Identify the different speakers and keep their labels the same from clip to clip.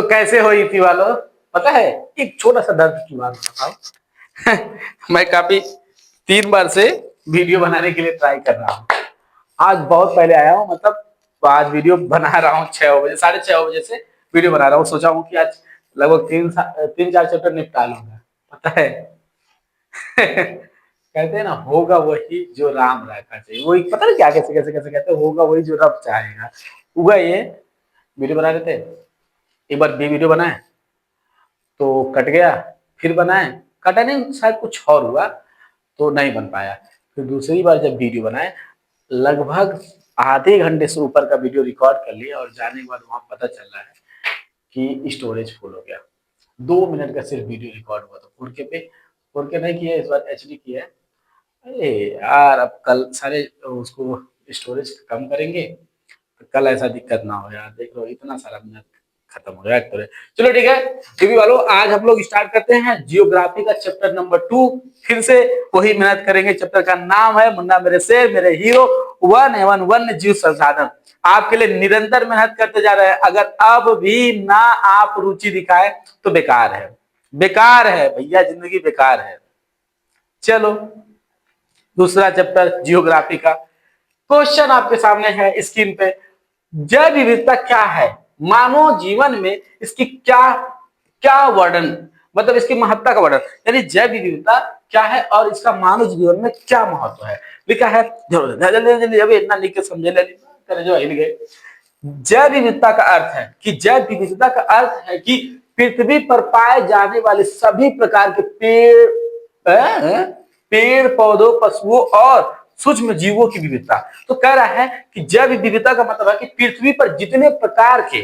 Speaker 1: तो कैसे हुई थी वालों, पता है? एक छोटा सा दर्द की बात बताओ। मैं काफी 3 बार से वीडियो बनाने के लिए ट्राई कर रहा हूँ। आज बहुत पहले आया हूँ, मतलब आज वीडियो बना रहा हूँ 6 बजे, 6:30 बजे से वीडियो बना रहा हूँ। सोचा हूँ कि आज लगभग 3-4 चैप्टर निपटा लूंगा। पता है? कहते हैं ना, होगा वही जो राम रखा चाहिए, वही पता नहीं क्या कैसे कैसे कैसे कहते हैं, होगा वही जो रब चाहेगा। हुआ ये, वीडियो बना रहे थे, एक बार वीडियो बनाए तो कट गया, फिर बनाए, कटा नहीं, शायद कुछ और हुआ तो नहीं बन पाया। फिर दूसरी बार जब वीडियो बनाए, लगभग आधे घंटे से ऊपर का वीडियो रिकॉर्ड कर लिया और जाने के बाद वहां पता चल रहा है कि स्टोरेज फुल हो गया। 2 मिनट का सिर्फ वीडियो रिकॉर्ड हुआ था 4K पे। 4K नहीं किया, इस बार HD किया है। अरे यार, अब कल सारे उसको स्टोरेज कम करेंगे तो कल ऐसा दिक्कत ना हो यार। देख लो, इतना सारा मिनट खत्म हो गया तो। चलो ठीक है टीवी वालों, आज हम लोग स्टार्ट करते हैं जियोग्राफी का चैप्टर नंबर 2। फिर से वही मेहनत करेंगे। चैप्टर का नाम है मुन्ना मेरे शेर मेरे हीरो, वन एवं वन्य जीव संसाधन। आपके लिए निरंतर मेहनत करते जा रहे हैं। अगर अब भी ना आप रुचि दिखाए तो बेकार है, बेकार है भैया, जिंदगी बेकार है। चलो, दूसरा चैप्टर जियोग्राफी का क्वेश्चन आपके सामने है स्क्रीन पे। जैव विविधता क्या है? मानव जीवन में इसकी क्या क्या वर्णन, मतलब इसकी महत्ता का वर्णन, यानी जैव विविधता क्या है और इसका मानव जीवन में क्या महत्व है। लिखा है, जल्दी अभी इतना लिख के समझे ले जो हिल गए। जैव विविधता का अर्थ है कि जैव विविधता का अर्थ है कि पृथ्वी पर पाए जाने वाले सभी प्रकार के पेड़ पौधों, पशुओं और सूक्ष्म जीवों की विविधता। तो कह रहा है कि जैव विविधता का मतलब है कि पृथ्वी पर जितने प्रकार के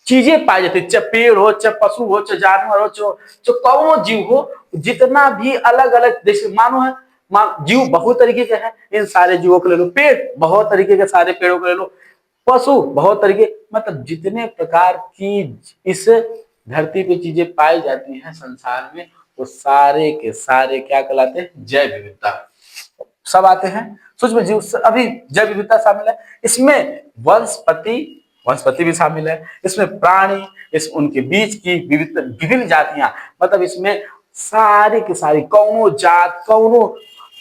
Speaker 1: चीजें पाई जाती, चाहे पेड़ हो, चाहे पशु हो, चाहे जानवर हो, चाहे कौन जीव हो, जितना भी अलग अलग, जैसे मानो है, जीव बहुत तरीके के हैं, इन सारे जीवों को ले लो। पेड़ बहुत तरीके के, सारे पेड़ों को ले लो। पशु बहुत तरीके, मतलब जितने प्रकार की इस धरती पे चीजें पाई जाती हैं संसार में, वो सारे के सारे क्या कहलाते हैं? जैव विविधता। सब आते हैं। सूक्ष्म जीव अभी जैव विविधता शामिल है इसमें। वनस्पति वनस्पति भी शामिल है इसमें। प्राणी, इस उनके बीच की विभिन्न जातियां, मतलब इसमें सारी की सारी कौनो जात, कौनो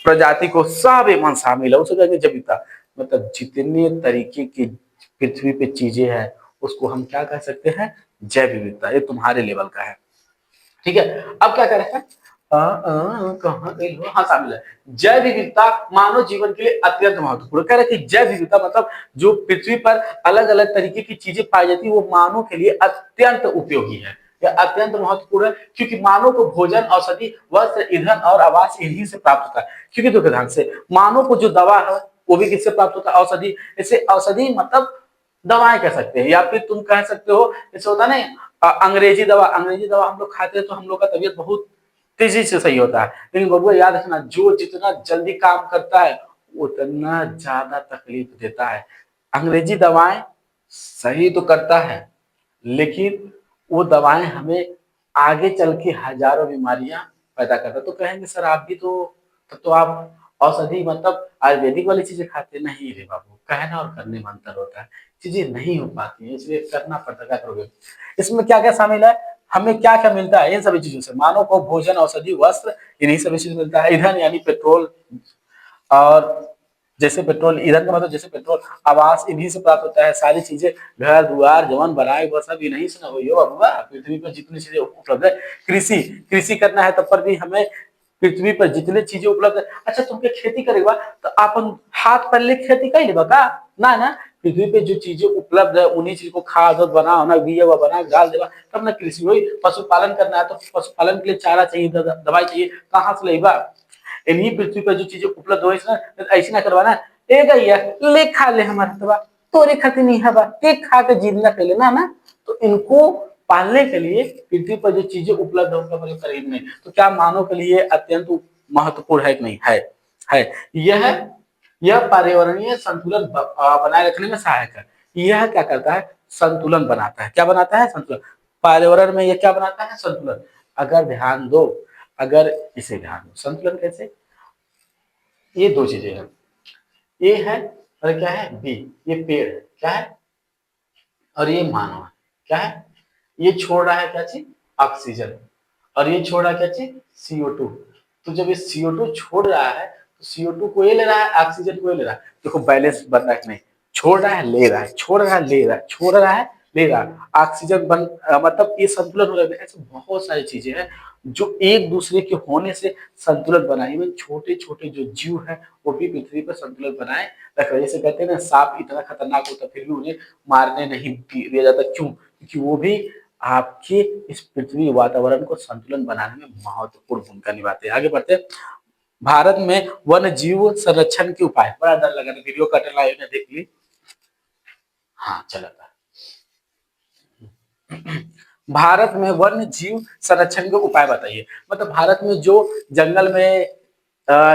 Speaker 1: प्रजाति को सब एवं शामिल है। उसे कहेंगे जैव विविधता। मतलब जितने तरीके की पृथ्वी पे चीजें हैं उसको हम क्या कह सकते हैं? जैव विविधता। ये तुम्हारे लेवल का है, ठीक है। अब क्या कर रहे हैं? कहां गई हो? हाँ, शामिल है। जैव विविधता मानव जीवन के लिए अत्यंत महत्वपूर्ण। कह रहे हैं कि जैव विविधता मतलब जो पृथ्वी पर अलग अलग तरीके की चीजें पाई जाती है वो मानव के लिए अत्यंत उपयोगी है या अत्यंत महत्वपूर्ण है, क्योंकि मानव को भोजन, औषधि, वस्त्र, ईंधन और आवास इन्हीं से प्राप्त होता है। क्योंकि तो ध्यान से, मानव को जो दवा है वो भी किससे प्राप्त होता है? औषधि। इसे औषधि मतलब दवाएं कह सकते हैं, या फिर तुम कह सकते हो जैसे होता है ना अंग्रेजी दवा। अंग्रेजी दवा हम लोग खाते हैं तो हम लोग का तबीयत बहुत तेजी से सही होता है। लेकिन बबुआ याद रखना, जो जितना जल्दी काम करता है उतना ज्यादा तकलीफ देता है। अंग्रेजी दवाएं सही तो करता है, लेकिन वो दवाएं हमें आगे चल के हजारों बीमारियां पैदा करता। तो कहेंगे सर आप भी तो, तब तो आप औषधि मतलब आयुर्वेदिक वाली चीजें खाते नहीं। रे बाबू, कहना और करने में अंतर होता है। चीजें नहीं हो पाती है, इसलिए करना पड़ता है। क्या करोगे? इसमें क्या क्या शामिल है? हमें क्या क्या मिलता है इन सभी चीजों से? मानव को भोजन, औषधि, वस्त्र, इन्हीं सभी चीज मिलता है। ईंधन यानी पेट्रोल, और जैसे पेट्रोल, ईंधन का मतलब जैसे पेट्रोल, आवास इन्हीं से प्राप्त होता है। सारी चीजें, घर द्वार जवन बनाए वो सब इन्हीं से ना हुई हो बाबा। पृथ्वी पर जितनी चीजें उपलब्ध है, कृषि कृषि करना है तब पर भी हमें पृथ्वी पर जितनी चीजें उपलब्ध है। अच्छा, तुमके खेती करेगा तो अपन हाथ पल्ले खेती कर लेगा का? ना ना, पृथ्वी पे जो चीजें उपलब्ध है उन्हीं चीज को खाद और बनाओ ना, बिया बना डाल देगा तब ना कृषि हुई। पशुपालन करना है तो पशुपालन के लिए चारा चाहिए, दवाई चाहिए, कहाँ से लेगा? इन्हीं पृथ्वी पर जो चीजें उपलब्ध हो, ऐसे ना करवाना। ए गैया ले खा ले हमारा दवा, तोरे खातिर नहीं हवा, के खा के जिंदा कर लेना ना। तो इनको पालने के लिए पृथ्वी पर जो चीजें उपलब्ध है उनका प्रयोग खरीदने, तो क्या मानव के लिए अत्यंत महत्वपूर्ण है कि नहीं है? है। यह पर्यावरणीय संतुलन बनाए रखने में सहायक है। यह क्या करता है? संतुलन बनाता है। क्या बनाता है? संतुलन। पर्यावरण में यह क्या बनाता है? संतुलन। अगर ध्यान दो, अगर इसे ध्यान दो, संतुलन कैसे? ये दो चीजें हैं, ए है और क्या है? बी। ये पेड़ है, क्या है? और ये मानव है, क्या है? ये छोड़ रहा है क्या चीज, ऑक्सीजन, और ये छोड़ रहा है क्या चीज, CO2। तो जब ये CO2 छोड़ रहा है तो CO2 को ये ले रहा है, ऑक्सीजन को ये ले रहा है। देखो बैलेंस बन रहा है कि नहीं, छोड़ रहा है ले रहा है, छोड़ रहा है ले रहा है, छोड़ रहा है ले रहा है, ऑक्सीजन मतलब ये संतुलन हो रहा है। ऐसे बहुत सारी चीजें हैं जो एक दूसरे के होने से संतुलन बनाए। इवन छोटे छोटे जो जीव है वो भी पृथ्वी पर संतुलन बनाए रख रहे हैं। जैसे कहते हैं ना, सांप इतना खतरनाक होता फिर भी उन्हें मारने नहीं दिया जाता, क्यों, क्योंकि वो भी आपके इस पृथ्वी वातावरण को संतुलन बनाने में महत्वपूर्ण भूमिका निभाते हैं। आगे बढ़ते हैं। भारत में वन्य जीव संरक्षण के उपाय, बड़ा डर लगा था, वीडियो कट लाइव ने देख ली, हाँ चला था। भारत में वन्य जीव संरक्षण के उपाय बताइए। मतलब भारत में जो जंगल में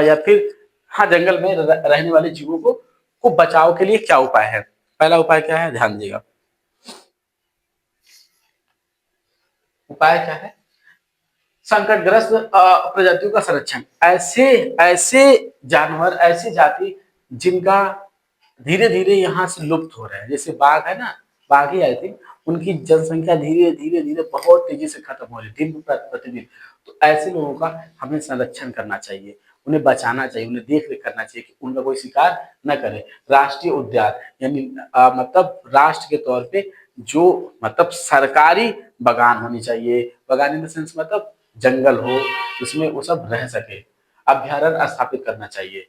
Speaker 1: या फिर हाँ जंगल में रहने वाले जीवों को बचाव के लिए क्या उपाय है। पहला उपाय क्या है, ध्यान दीजिएगा। उपाय क्या है, संकटग्रस्त प्रजातियों का संरक्षण। ऐसे ऐसे जानवर, ऐसी जाति जिनका धीरे धीरे यहाँ से लुप्त हो रहा है, जैसे बाघ है ना, बाघ ही आई थिंक, उनकी जनसंख्या धीरे धीरे धीरे बहुत तेजी से खत्म हो रही है दिन प्रतिदिन। तो ऐसे लोगों का हमें संरक्षण करना चाहिए, उन्हें बचाना चाहिए, उन्हें देख रेख करना चाहिए कि उनका कोई शिकार न करे। राष्ट्रीय उद्यान यानी मतलब राष्ट्र के तौर पे जो मतलब सरकारी बागान होनी चाहिए, बागान इन द सेंस मतलब जंगल हो, उसमें वो सब रह सके। अभ्यारण्य स्थापित करना चाहिए,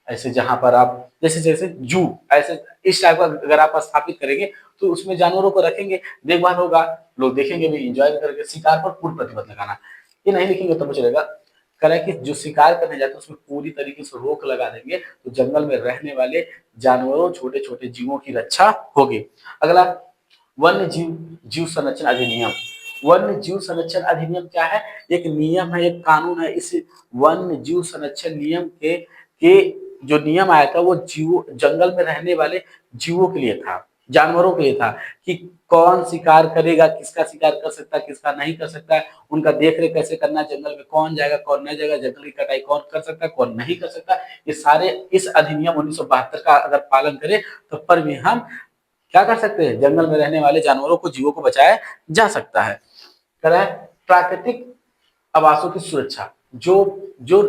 Speaker 1: ऐसे जहां पर आप जैसे जैसे जू, ऐसे इस टाइप का अगर आप स्थापित करेंगे तो उसमें जानवरों को रखेंगे, देखभाल होगा, लोग देखेंगे भी, इंजॉय करेंगे। शिकार पर पूर्ण प्रतिबंध लगाना, ये नहीं लिखेंगे तो चलेगा, करें कि जो शिकार करने जाते हैं उसमें पूरी तरीके से रोक लगा देंगे तो जंगल में रहने वाले जानवरों, छोटे छोटे जीवों की रक्षा होगी। अगला, वन्य जीव जीव संरक्षण अधिनियम। वन्य जीव संरक्षण अधिनियम क्या है, एक नियम है, एक कानून है। इस वन्य जीव संरक्षण नियम के जो नियम आया था वो जीव जंगल में रहने वाले जीवों के लिए था, जानवरों के लिए था, कि कौन शिकार करेगा, किसका शिकार कर सकता है, किसका नहीं कर सकता है, उनका देख रेख कैसे करना है, जंगल में कौन जाएगा कौन नहीं जाएगा, जंगल की कटाई कौन कर सकता है कौन नहीं कर सकता। ये सारे इस अधिनियम 1972 का अगर पालन करें तो पर भी हम क्या कर सकते हैं, जंगल में रहने वाले जानवरों को, जीवों को बचाया जा सकता है। कह रहा है प्राकृतिक आवासों की सुरक्षा। जो जो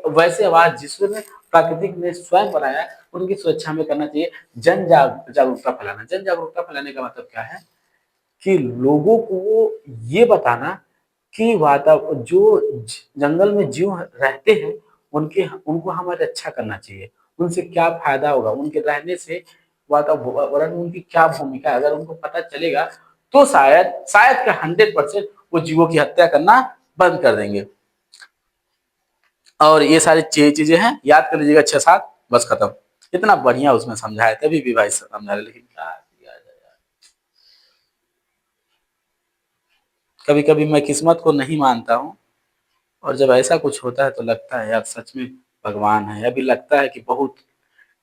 Speaker 1: वैसे आवास जिसमें प्राकृतिक ने स्वयं बनाया है उनकी सुरक्षा में करना चाहिए। जागरूकता फैलाना। जन जागरूकता फैलाने का मतलब क्या है कि लोगों को ये बताना कि वातावरण जो जंगल में जीव रहते हैं उनके उनको हमें रक्षा करना चाहिए, उनसे क्या फायदा होगा, उनके रहने से वातावरण में उनकी क्या भूमिका है। अगर उनको पता चलेगा तो शायद शायद का 100% वो जीवों की हत्या करना बंद कर देंगे। और ये सारी चीजें हैं, याद कर लीजिएगा 6-7, बस खत्म। इतना बढ़िया उसमें समझाया, तभी भी भाई समझा रहे, लेकिन क्या किया जाए यार। कभी कभी मैं किस्मत को नहीं मानता हूँ, और जब ऐसा कुछ होता है तो लगता है यार सच में भगवान है। अभी लगता है कि बहुत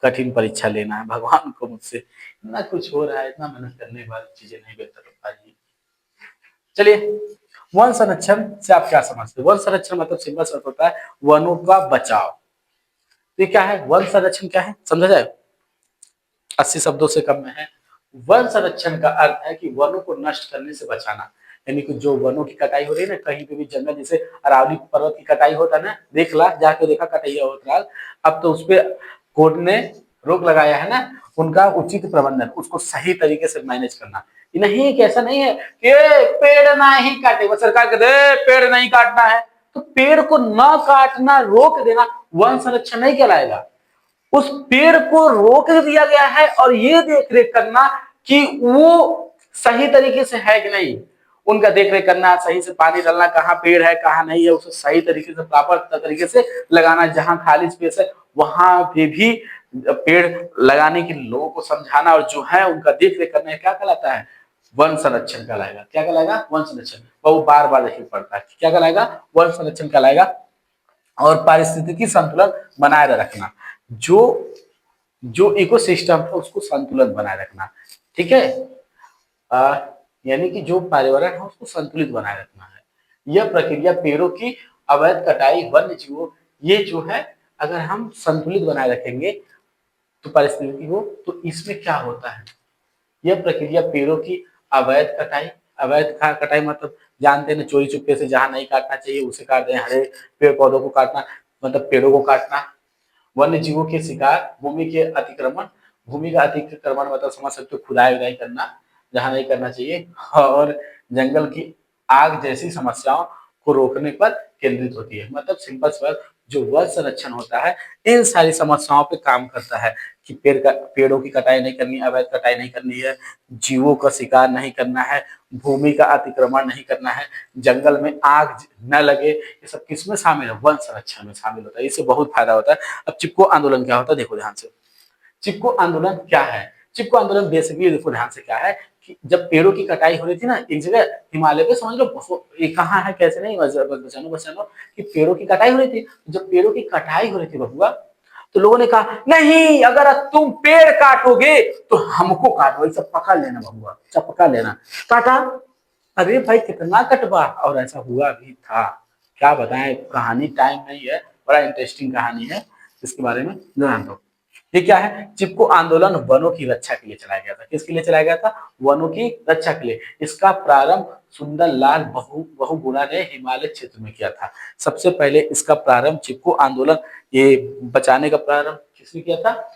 Speaker 1: कठिन परीक्षा लेना है, भगवान को मुझसे इतना कुछ हो रहा है, इतना मेहनत करने के बाद चीजें नहीं बेहतर हो पा रही। चलिए, वन संरक्षण से आप क्या समझते हैं। वन संरक्षण मतलब सिंपल सा होता है वनों का बचाव। तो ये क्या है, वन संरक्षण क्या है समझा जाए, 80 शब्दों से कम में है। वन संरक्षण का अर्थ है कि वनों को नष्ट करने से बचाना। यानी कि जो वनों की कटाई हो रही है ना, कहीं पे भी जंगल, जैसे अरावली पर्वत की कटाई होता है ना, देख ला जाके देखा कटाइया होता है, अब तो उसपे कोर्ट ने रोक लगाया है ना। उनका उचित प्रबंधन, उसको सही तरीके से मैनेज करना। नहीं कि ऐसा नहीं है कि पेड़ ना ही काटे, वो सरकार कहते पेड़ नहीं काटना है, तो पेड़ को न काटना रोक देना वन संरक्षण नहीं कहलाएगा। उस पेड़ को रोक दिया गया है और ये देख रेख करना कि वो सही तरीके से है कि नहीं, उनका देख रेख करना, सही से पानी डालना, कहाँ पेड़ है कहाँ नहीं है, उसे सही तरीके से प्रॉपर तरीके से लगाना। जहां खाली स्पेस है वहां पे भी पेड़ लगाने की लोगों को समझाना, और जो है उनका देख रेख करना, क्या कहलाता है, वन संरक्षण कहलाएगा। क्या कहलाएगा, वन संरक्षण। वो बार बार देखिए पड़ता है, क्या कहलाएगा, वन संरक्षण कहलाएगा। और पारिस्थितिकी संतुलन बनाए रखना, जो जो इकोसिस्टम है उसको संतुलन बनाए रखना। ठीक है, यानी कि जो पर्यावरण है उसको संतुलित बनाए रखना है। यह प्रक्रिया पेड़ों की अवैध कटाई, वन्य जीवों, ये जो है अगर हम संतुलित बनाए रखेंगे तो पारिस्थितिकी को, तो इसमें क्या होता है, यह प्रक्रिया पेड़ों की अवैध कटाई, अवैध कटाई मतलब जानते हैं ना, चोरी चुपके से जहाँ नहीं काटना चाहिए उसे काट दें, हरे पेड़ पौधों को काटना मतलब पेड़ों को काटना, वन्य जीवों के शिकार, भूमि के अतिक्रमण, भूमि का अतिक्रमण मतलब समझ सकते हो खुदाई उदाई करना जहाँ नहीं करना चाहिए, और जंगल की आग जैसी समस्याओं को रोकने पर केंद्रित होती है। मतलब सिंपल सी बात, जो वन संरक्षण होता है इन सारी समस्याओं पे काम करता है कि पेड़ों की कटाई नहीं करनी, अवैध कटाई नहीं करनी है, जीवों का शिकार नहीं करना है, भूमि का अतिक्रमण नहीं करना है, जंगल में आग न लगे, ये सब किसमें शामिल है, वन संरक्षण में शामिल होता है। इससे बहुत फायदा होता है। अब चिपको आंदोलन क्या होता है देखो ध्यान से। चिपको आंदोलन क्या है? चिपको आंदोलन बेसिकली देखो ध्यान से क्या है कि जब पेड़ों की कटाई हो रही थी ना एक जगह हिमालय पे, समझ लो ये कहाँ है कैसे नहीं, बचानो बचानो, कि पेड़ों की कटाई हो रही थी। जब पेड़ों की कटाई हो रही थी बबुआ, तो लोगों ने कहा नहीं अगर तुम पेड़ काटोगे तो हमको काटो, ये सब पकड़ लेना बबुआ, सब पकड़ लेना। काटा, अरे भाई कितना कटवा, और ऐसा हुआ भी था। क्या बताएं, कहानी टाइम नहीं है, बड़ा इंटरेस्टिंग कहानी है, इसके बारे में जान दो। ये क्या है, चिपको आंदोलन वनों की रक्षा के लिए चलाया गया था। किसके लिए चलाया गया था? वनों की रक्षा के लिए। इसका प्रारंभ सुंदरलाल बहुगुणा ने हिमालय क्षेत्र में किया था। सबसे पहले इसका प्रारंभ चिपको आंदोलन, ये बचाने का प्रारंभ किसने किया था?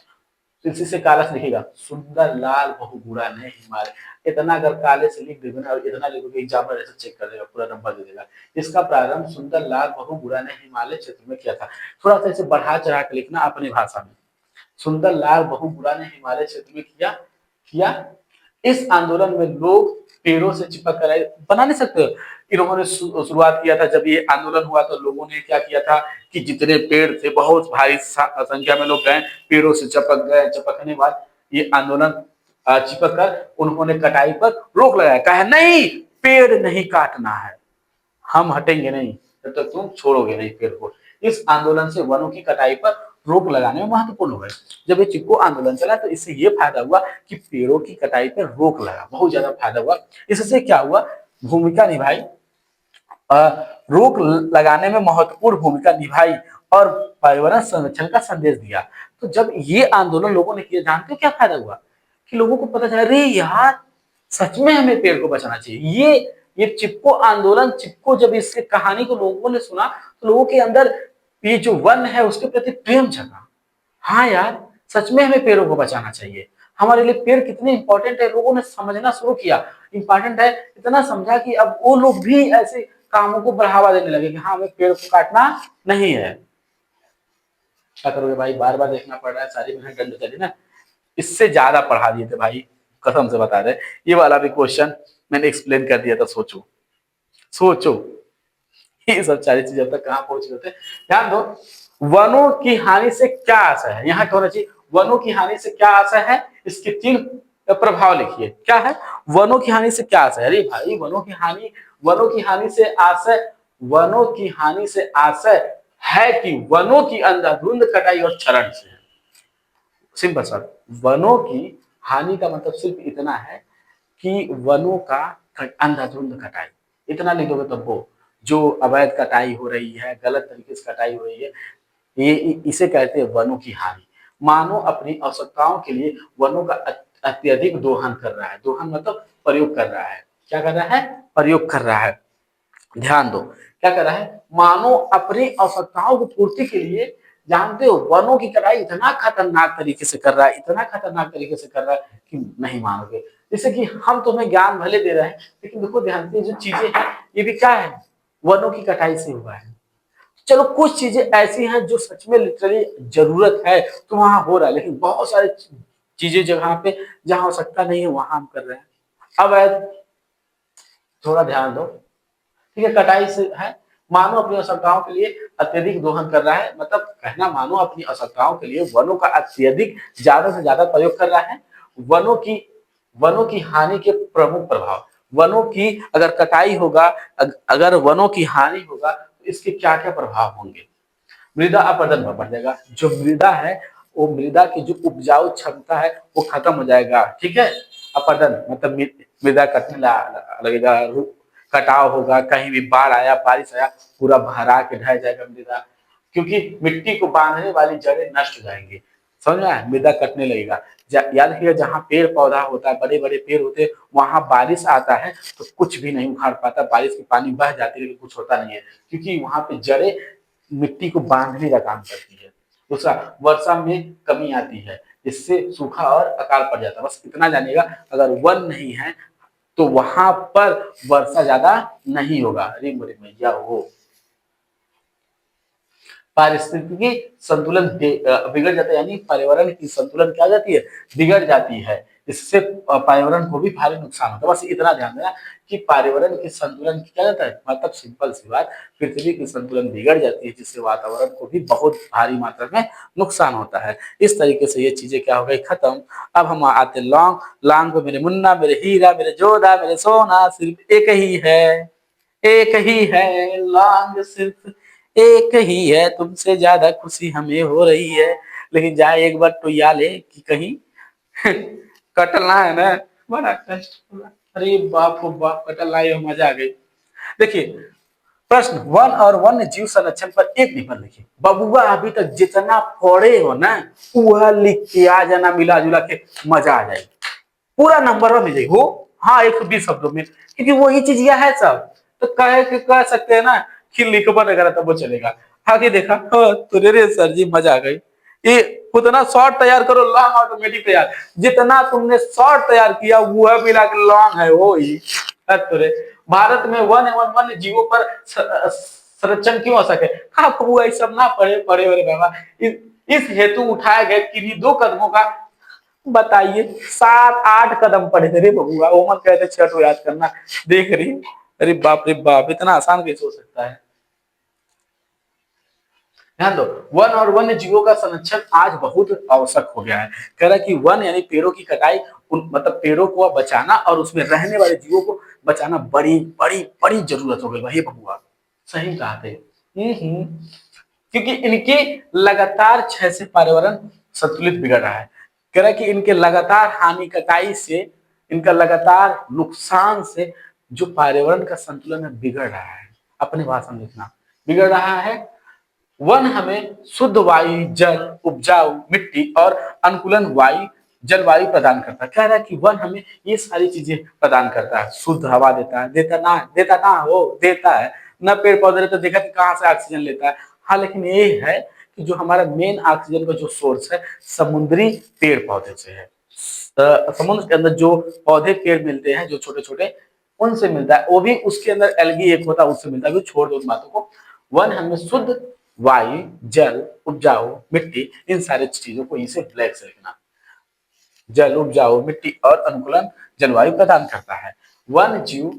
Speaker 1: इसी से काला से लिखेगा, सुंदरलाल बहुगुणा ने हिमालय, इतना अगर काले से लिख देगा ना, इतना लिखोगे एग्जाम्पल ऐसे चेक कर देगा, पूरा नंबर दे देगा। इसका प्रारंभ सुंदरलाल बहुगुणा ने हिमालय क्षेत्र में किया था। थोड़ा सा इसे बढ़ा चढ़ा के लिखना अपनी भाषा में। सुंदरलाल बहुगुणा ने हिमालय क्षेत्र में किया किया इस आंदोलन में लोग पेड़ों से चिपक कर आए, बना नहीं सकते। इन्होंने शुरुआत किया था, जब ये आंदोलन हुआ तो लोगों ने क्या किया था कि जितने पेड़ थे बहुत भारी संख्या में लोग गए, पेड़ों से चिपक गए, चिपकने बाद ये आंदोलन चिपक कर उन्होंने कटाई पर रोक लगाया, कहा नहीं पेड़ नहीं काटना है, हम हटेंगे नहीं जब तक तुम छोड़ोगे नहीं पेड़ को। इस आंदोलन से वनों की कटाई पर रोक लगाने में महत्वपूर्ण हुआ। जब ये चिपको आंदोलन चला तो इससे ये फायदा हुआ कि पेड़ों की कटाई पर रोक लगा, बहुत ज्यादा फायदा हुआ। इससे क्या हुआ, भूमिका निभाई, रोक लगाने में महत्वपूर्ण भूमिका निभाई और पर्यावरण संरक्षण का संदेश दिया। तो जब ये आंदोलन लोगों ने किया, जानते हो क्या फायदा हुआ कि लोगों को पता चला अरे यार सच में हमें पेड़ को बचाना चाहिए। ये चिपको आंदोलन, चिपको जब इसके कहानी को लोगों ने सुना तो लोगों के अंदर ये जो वन है उसके प्रति प्रेम जगा। हाँ यार सच में हमें पेड़ों को बचाना चाहिए, हमारे लिए पेड़ कितने इंपॉर्टेंट है लोगों ने समझना शुरू किया। इंपॉर्टेंट है, इतना समझा कि अब वो लोग भी ऐसे कामों को बढ़ावा देने लगे कि हाँ हमें पेड़ को काटना नहीं है। क्या करोगे भाई, बार बार देखना पड़ रहा है, सारी मेहनत डंड चली ना। इससे ज्यादा पढ़ा दिए थे भाई, कसम से बता रहे। ये वाला भी क्वेश्चन मैंने एक्सप्लेन कर दिया था, सोचो सोचो ये सब सारी चीजें अब तक कहाँ पहुंच गए थे। ध्यान दो, वनों की हानि से क्या आशा है, यहाँ क्या होना चाहिए, वनों की हानि से क्या आशा है, इसके 3 प्रभाव लिखिए। क्या है, वनों की हानि से क्या आशा है? अरे भाई वनों की हानि से आशय, वनों की हानि से आशय है कि वनों की अंधाधुंध कटाई और क्षरण से है। सिंपल सा, वनों की हानि का मतलब सिर्फ इतना है कि वनों का अंधाधुंध कटाई, इतना लिख दोगे तब वो जो अवैध कटाई हो रही है, गलत तरीके से कटाई हो रही है, ये इसे कहते हैं वनों की हानि। मानव अपनी आवश्यकताओं के लिए वनों का अत्यधिक दोहन कर रहा है। दोहन मतलब प्रयोग कर रहा है। क्या कर रहा है? प्रयोग कर रहा है। ध्यान दो, क्या कर रहा है, मानव अपनी आवश्यकताओं की पूर्ति के लिए, जानते हो वनों की कटाई इतना खतरनाक तरीके से कर रहा है, इतना खतरनाक तरीके से कर रहा है कि नहीं मानोगे। जैसे कि हम तुम्हें ज्ञान भले दे रहे हैं लेकिन देखो ध्यान से जो चीजें हैं ये भी क्या है, वनों की कटाई से हुआ है। चलो कुछ चीजें ऐसी हैं जो सच में लिटरली जरूरत है तो वहां हो रहा है, लेकिन बहुत सारी चीजें जगह पे जहां आवश्यकता नहीं है वहां हम कर रहे हैं। अब थोड़ा ध्यान दो, ठीक है, कटाई से है, मानव अपनी आवश्यकताओं के लिए अत्यधिक दोहन कर रहा है, मतलब कहना मानव अपनी आवश्यकताओं के लिए वनों का अत्यधिक ज्यादा से ज्यादा प्रयोग कर रहा है। वनों की वनों की हानि के प्रमुख प्रभाव, वनों की अगर कटाई होगा, अगर वनों की हानि होगा तो इसके क्या क्या प्रभाव होंगे। मृदा अपरदन बढ़ जाएगा, जो मृदा है वो मृदा की जो उपजाऊ क्षमता है वो खत्म हो जाएगा। ठीक है, अपरदन मतलब मृदा कटने लगेगा, कटाव होगा, कहीं भी बाढ़ आया बारिश आया पूरा भरा के ढह जाएगा मृदा, क्योंकि मिट्टी को बांधने वाली जड़ें नष्ट हो जाएंगी। समझ में आया? मृदा कटने लगेगा। याद रखिएगा, जहाँ पेड़ पौधा होता है, बड़े बड़े पेड़ होते हैं, वहां बारिश आता है तो कुछ भी नहीं उखाड़ पाता, बारिश की पानी बह जाती है लेकिन कुछ होता नहीं है, क्योंकि वहां पे जड़ें मिट्टी को बांधने का काम करती है। दूसरा, वर्षा में कमी आती है, इससे सूखा और अकाल पड़ जाता है। बस इतना जानिएगा, अगर वन नहीं है तो वहां पर वर्षा ज्यादा नहीं होगा। अरे मेरे भैया हो, पारिस्थितिकी संतुलन बिगड़ जाता है, यानी पर्यावरण की संतुलन क्या हो जाती है, बिगड़ जाती है। इससे पर्यावरण को भी भारी नुकसान होता है। बस इतना ध्यान देना कि पर्यावरण के संतुलन क्या जाता है, मतलब सिंपल सी बात, पृथ्वी की संतुलन बिगड़ जाती है, जिससे वातावरण को भी बहुत भारी मात्रा में नुकसान होता है। इस तरीके से ये चीजें क्या हो गई, खत्म। अब हम आते लॉन्ग। लॉन्ग में मेरे मुन्ना, मेरे हीरा, मेरे जोधा, मेरे सोना सिर्फ एक ही है, एक ही है लॉन्ग, सिर्फ एक ही है, तुमसे ज्यादा खुशी हमें हो रही है। लेकिन जाए एक बार तो या ले कि कहीं कटना है ना, बड़ा कष्ट हुआ। अरे बाप हो बाप, कटल आए, मजा आ गई। देखिए, प्रश्न, वन और वन्य जीव संरक्षण पर एक निबंध लिखिए। बबुआ अभी तक जितना पढ़े हो ना, वह लिख के आ जाना, मिला जुला के मजा आ जाएगी, पूरा नंबर में मिल जाएगी हो। हाँ, 120 शब्दों में, क्योंकि वही चीज यह है सब। तो कह सकते हैं ना कि लिखबन अगर तब वो चलेगा। आगे देखा, हाँ, तो रे सर जी मजा आ गई। ये उतना शॉर्ट तैयार करो, लॉन्ग ऑटोमेटिक तैयार। जितना तुमने शॉर्ट तैयार किया वह मिला के लॉन्ग है वो ही। तो रे, भारत में वन एवं वन्य जीवों पर संरक्षण क्यों हो सके, हाँ हुआ सब ना पढ़े पढ़े बड़े बाबा। इस हेतु उठाए गए किन्हीं 2 कदमों का बताइए। 7-8 कदम पढ़े थे रे बबुआ, ओमन कहते 6 तो याद करना। देख रही, अरे बाप रे बाप, इतना आसान कैसे हो सकता है। ध्यान दो, वन और वन्य जीवों का संरक्षण आज बहुत आवश्यक हो गया है। कह रहा है कि वन यानी पेड़ों की कटाई, मतलब पेड़ों को बचाना और उसमें रहने वाले जीवों को बचाना बड़ी बड़ी बड़ी जरूरत हो गई भाई बबुआ। सही कहा थे। क्योंकि इनकी लगातार क्षय से पर्यावरण संतुलित बिगड़ रहा है। कह रहा है कि इनके लगातार हानि कटाई से, इनका लगातार नुकसान से जो पर्यावरण का संतुलन है बिगड़ रहा है। अपनी भाषा में लिखना, बिगड़ रहा है। वन हमें शुद्ध वायु, जल, उपजाऊ मिट्टी और अनुकूलन वायु जलवायु प्रदान करता है। कह रहा है कि वन हमें ये सारी चीजें प्रदान करता है। शुद्ध हवा देता है, देता ना हो, देता है ना। पेड़ पौधे रहते, देखा कि कहाँ से ऑक्सीजन लेता है। हाँ, लेकिन ये है कि जो हमारा मेन ऑक्सीजन का जो सोर्स है, समुद्री पेड़ पौधे से है। समुद्र के अंदर जो पौधे पेड़ मिलते हैं, जो छोटे छोटे, उनसे मिलता है। वो भी उसके अंदर एल्गी एक होता है, उससे मिलता है। छोड़ दो उन बातों को। वन हमें शुद्ध वायु, जल, उपजाऊ मिट्टी, इन सारी चीजों को इसे ब्लैक से लिखना। जल, उपजाऊ मिट्टी और अनुकूलन जलवायु प्रदान करता है। वन जीव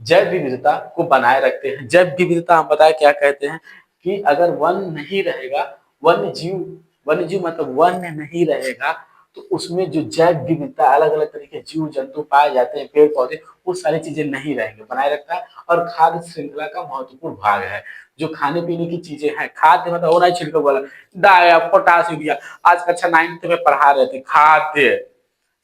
Speaker 1: जैव विविधता को बनाए रखते हैं। जैव विविधता हम बताए क्या कहते हैं, कि अगर वन नहीं रहेगा, वन्य जीव मतलब वन नहीं रहेगा, तो उसमें जो जैव विविधता, अलग अलग तरीके जीव जंतु पाए जाते हैं, पेड़ पौधे, वो सारी चीजें नहीं रहेंगे, बनाए रखता है। और खाद्य श्रृंखला का महत्वपूर्ण भाग है। जो खाने पीने की चीजें हैं, खाद्य मतलब होना ही छिड़के वाला, डाया, पोटास, यूरिया। आज कक्षा 9th में पढ़ा रहे थे खाद्य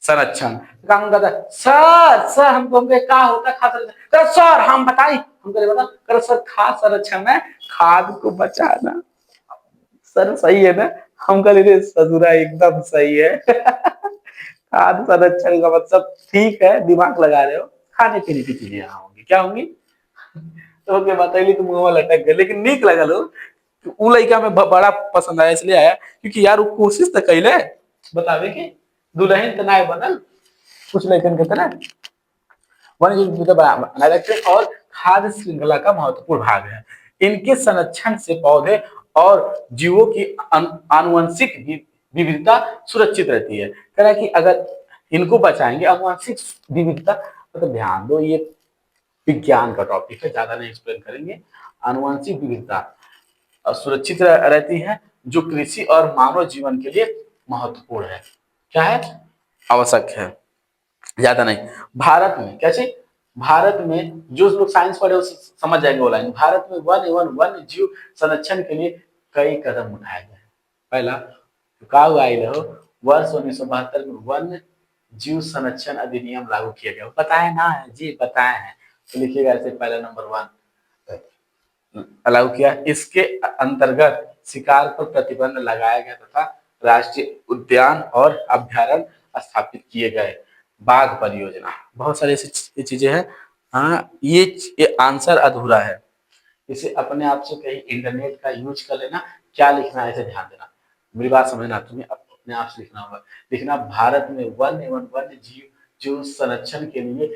Speaker 1: संरक्षण। काम करता सर, हमको क्या होता है खाद्य संरक्षण, सर हम बताइए, हम करे बता कर सर, खाद्य संरक्षण में खाद को बचाना। सर सही है ना, हम कह रहे ससुरा एकदम सही है। खाद्य संरक्षण का मतलब ठीक है, दिमाग लगा रहे हो। खाने पीने की चीजें यहाँ होंगी, क्या होंगी, तो क्या बताइए, तुम मुंह लटक गए, लेकिन नीक लगा लो। उ लड़का में बड़ा पसंद आया, इसलिए आया क्योंकि यार वो कोशिश तो कैले बतावे की दुल्हन तो ना बनल, कुछ लड़कन के तरह वन्य जीव बनाए रखते हैं और खाद्य श्रृंखला का महत्वपूर्ण भाग है। इनके संरक्षण से पौधे और जीवों की आनुवंशिक विविधता सुरक्षित रहती है। कह रहा है कि अगर इनको बचाएंगे, आनुवंशिक विविधता, मतलब ध्यान दो, ये विज्ञान का टॉपिक है, ज्यादा नहीं एक्सप्लेन करेंगे। आनुवंशिक विविधता सुरक्षित रहती है, जो कृषि और मानव जीवन के लिए महत्वपूर्ण है। क्या है, आवश्यक है, ज्यादा नहीं। भारत में क्या चीज, भारत में जो लोग साइंस पढ़े वो समझ जाएंगे वो लाइन। भारत में वन एवं वन्य जीव संरक्षण के लिए कई कदम उठाए गए। पहला हो, वर्ष 1972 में वन्य जीव संरक्षण अधिनियम लागू किया गया। पता है ना जी, बताए हैं, तो लिखिएगा ऐसे, पहला नंबर 1 अलाउ किया। इसके अंतर्गत शिकार पर प्रतिबंध लगाया गया तथा राष्ट्रीय उद्यान और अभ्यारण्य स्थापित किए गए। बाघ परियोजना, बहुत सारी ऐसी चीजें हैं। हाँ, ये आंसर अधूरा है। इसे अपने आप से कहीं इंटरनेट का यूज कर लेना, क्या लिखना है इसे ध्यान देना। मेरी बात समझना, तुम्हें अपने आप से लिखना होगा। लिखना भारत में वन्य एवं वन्य जीव जो संरक्षण के लिए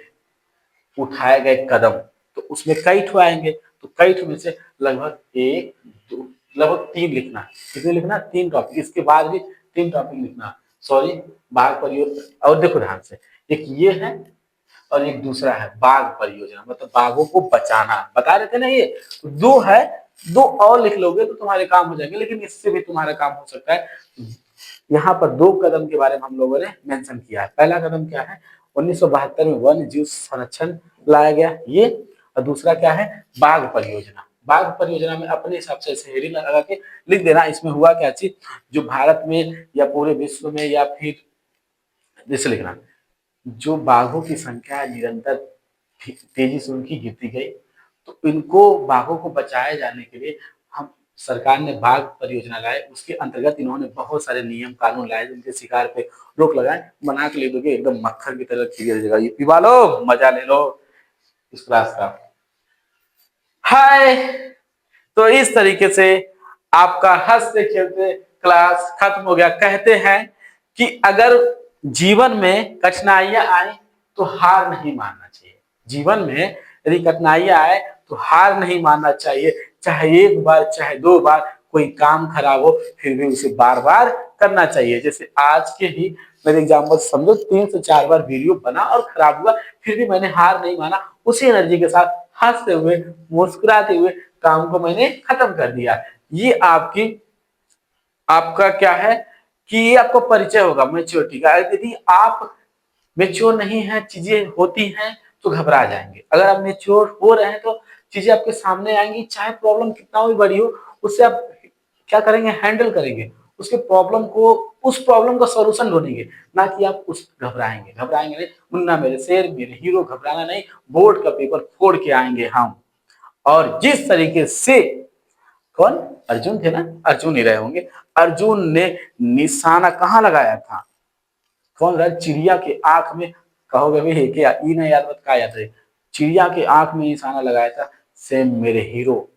Speaker 1: उठाए गए कदम। तो उसमें कई ठो आएंगे, तो कई ठो में से लगभग एक दो, लगभग तीन लिखना है। कितने लिखना? तीन टॉपिक। इसके बाद भी तीन टॉपिक लिखना। सॉरी, बाघ परियोजना। और देखो ध्यान से, एक ये है और एक दूसरा है बाघ परियोजना, मतलब बाघों को बचाना। बता रहे थे ना, ये दो है, दो और लिख लोगे तो तुम्हारे काम हो जाएंगे, लेकिन इससे भी तुम्हारा काम हो सकता है। यहाँ पर दो कदम के बारे में हम लोगों ने मेंशन किया है। पहला कदम क्या है? 1972 में वन्य जीव संरक्षण लाया गया, ये। और दूसरा क्या है? बाघ परियोजना। बाघ परियोजना में अपने हिसाब से ऐसे हेडिंग लगा के लिख देना, इसमें हुआ क्या चीज, जो भारत में या पूरे विश्व में या फिर जैसे लिखना, जो बाघों की संख्या निरंतर तेजी से उनकी गिरती गई, तो इनको बाघों को बचाए जाने के लिए हम सरकार ने बाघ परियोजना लाए। उसके अंतर्गत इन्होंने बहुत सारे नियम कानून लाए, जिनके शिकार पे रोक लगाए। बना के ले दोगे एकदम मक्खन की तरह क्लियर जगह, ये पिवा लो, मजा ले लो इस क्लास का। हाय, तो इस तरीके से आपका हंसते खेलते क्लास खत्म हो गया। कहते हैं कि अगर जीवन में कठिनाइयां आए तो हार नहीं मानना चाहिए। जीवन में यदि कठिनाइयां आए तो हार नहीं मानना चाहिए। चाहे एक बार चाहे दो बार कोई काम खराब हो, फिर भी उसे बार बार करना चाहिए। जैसे आज के ही मेरे एग्जाम्पल समझो, 3 से 4 बार वीडियो बना और खराब हुआ, फिर भी मैंने हार नहीं माना। उसी एनर्जी के साथ हंसते हुए मुस्कुराते हुए काम को मैंने खत्म कर दिया। ये आपका क्या है कि ये आपको परिचय होगा मेच्योरिटी का। यदि आप मेच्योर नहीं है, चीजें होती हैं तो घबरा जाएंगे। अगर आप मेच्योर हो रहे हैं तो चीजें आपके सामने आएंगी, चाहे प्रॉब्लम कितना भी बड़ी हो, उससे आप क्या करेंगे? हैंडल करेंगे उसके प्रॉब्लम को, उस प्रॉब्लम का सॉल्यूशन ढूंढेंगे, ना कि आप उस घबराएंगे नहीं। मुन्ना मेरे शेर मेरे हीरो, घबराना नहीं, बोर्ड का पेपर फोड़ के आएंगे हम। और जिस तरीके से, कौन? अर्जुन थे ना, अर्जुन ही रहे होंगे। अर्जुन ने निशाना कहाँ लगाया था? कौन रहा? चिड़िया के आंख में। कहोगे भी क्या ई ना याद, मत का याद है? चिड़िया के आंख में निशाना लगाया था। सेम मेरे हीरो,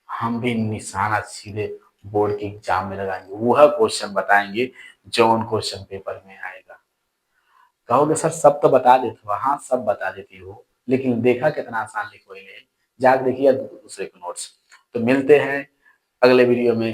Speaker 1: हम भी निशाना सीधे बोर्ड के एग्जाम में लगाएंगे। वह क्वेश्चन बताएंगे जो उन क्वेश्चन पेपर में आएगा। कहोगे सर सब तो बता देते हो। हाँ, सब बता देती हो, लेकिन देखा कितना आसान लिखोगे? जाके देखिए दूसरे के नोट्स। तो मिलते हैं अगले वीडियो में।